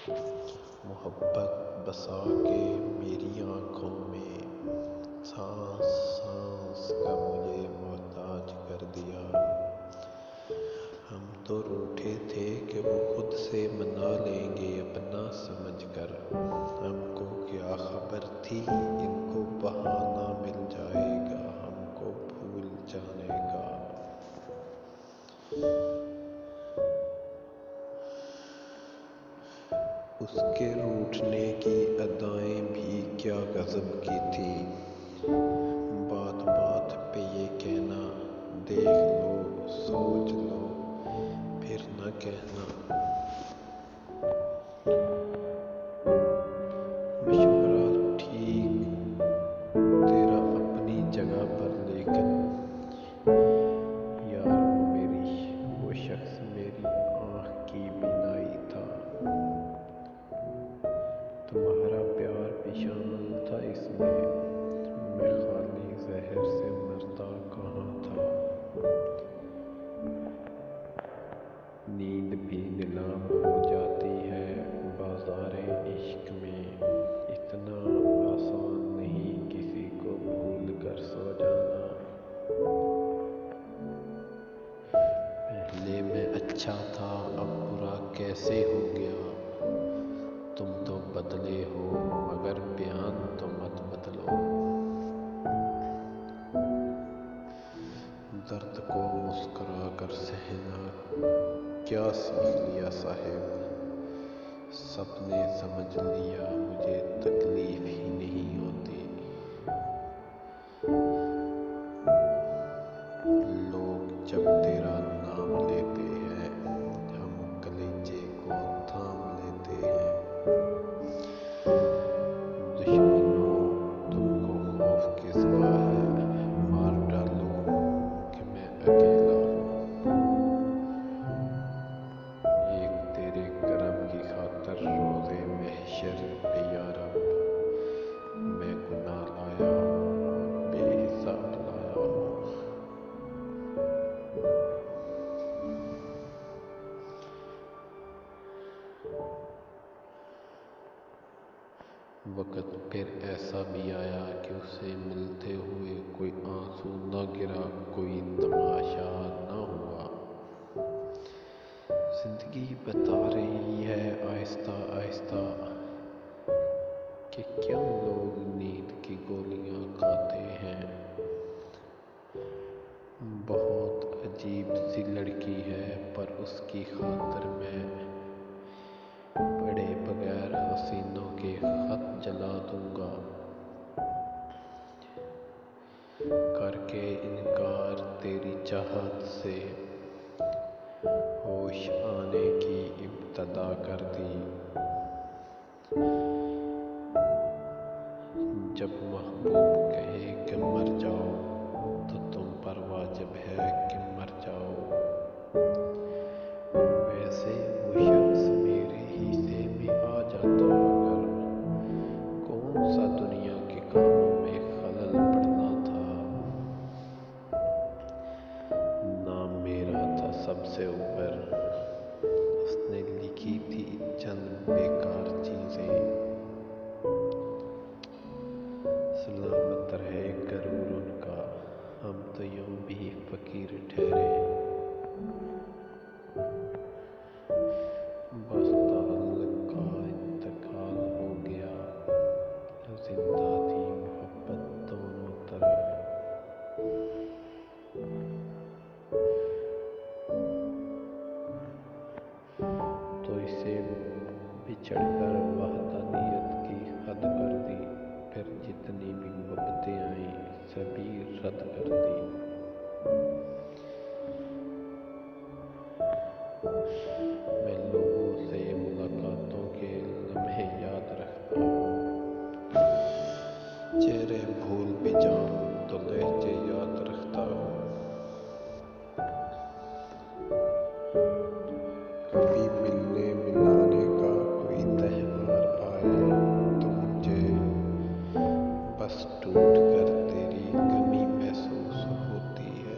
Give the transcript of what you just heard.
محبت بسا کے میری آنکھوں میں، سانس سانس کا مجھے محتاج کر دیا۔ ہم تو روٹھے تھے کہ وہ خود سے منا لیں گے اپنا سمجھ کر، ہم کو کیا خبر تھی ان کو بہانہ مل جائے گا ہم کو بھول جانے کا۔ اس کے روٹھنے کی ادائیں بھی کیا غضب کی تھیں، بات بات پہ یہ کہنا دیکھ لو سوچ لو پھر نہ کہنا۔ مشورہ ٹھیک تیرا اپنی جگہ پر، لیکن یار وہ شخص میری آنکھ کی بینائی تھا۔ تمہارا پیار بھی شامل تھا اس میں خالی زہر سے مرتا کہاں تھا۔ نیند بھی نیلام ہو جاتی ہے بازارِ عشق میں، اتنا آسان نہیں کسی کو بھول کر سو جانا۔ پہلے میں اچھا تھا اب برا کیسے ہو گیا، تم تو بدلے ہو مگر بیان تو مت بدلو۔ درد کو مسکرا کر سہنا کیا سیکھ لیا صاحب، سب نے سمجھ لیا مجھے تکلیف ہی نہیں ہوتی۔ لوگ جب تیرا نام لیتے ہیں ہم کلیجے کو تھام لیتے ہیں۔ دشمنوں تم کو خوف کس کا ہے، مار ڈالو کہ میں اکیلا ہوں۔ ایک تیرے کرم کی خاطر روزے محشر پہ یا رب، میں گناہ لایا ہوں اور بے حساب لایا ہوں۔ وقت پھر ایسا بھی آیا کہ اسے ملتے ہوئے کوئی آنسو نہ گرا، کوئی تماشا نہ ہوا۔ زندگی بتا رہی ہے آہستہ آہستہ کہ کیوں لوگ نیند کی گولیاں کھاتے ہیں۔ بہت عجیب سی لڑکی ہے پر اس کی خاطر میں پڑھے بغیر حسینوں کے خط جلا دوں گا۔ کر کے انکار تیری چاہت سے ہوش آنے کی ابتدا کر دی۔ جب محبوب کہے کہ مر جاؤ تو تم پر واجب ہے کہ مر جاؤ۔ ویسے وہ شخص میرے حصے میں آ جاتا اگر، کون سا دنیا کے کاموں میں خلل پڑنا تھا۔ نام میرا تھا سب سے اوپر، اس نے لکھی تھی چند بیکار چیزیں۔ سلامت رہے غرور ان کا، ہم تو یوں بھی فقیر ٹھہرے۔ بس تعلق کا انتقال ہو گیا، زندہ تھی محبت دونوں طرف۔ تو اسے بچھڑ کر وحدانیت کی حد کر دی، پھر جتنی بھی محبتیں آئیں سبھی رد کر دی۔ میں لوگوں سے ملاقاتوں کے لمحے یاد رکھتا ہوں، چہرے بھول بھی جاؤں تو لہجے یاد رکھتا ہوں۔ کبھی ملنے ملانے کا کوئی تہوار آئے تو مجھے بس ٹوٹ کر تیری کمی محسوس ہوتی ہے۔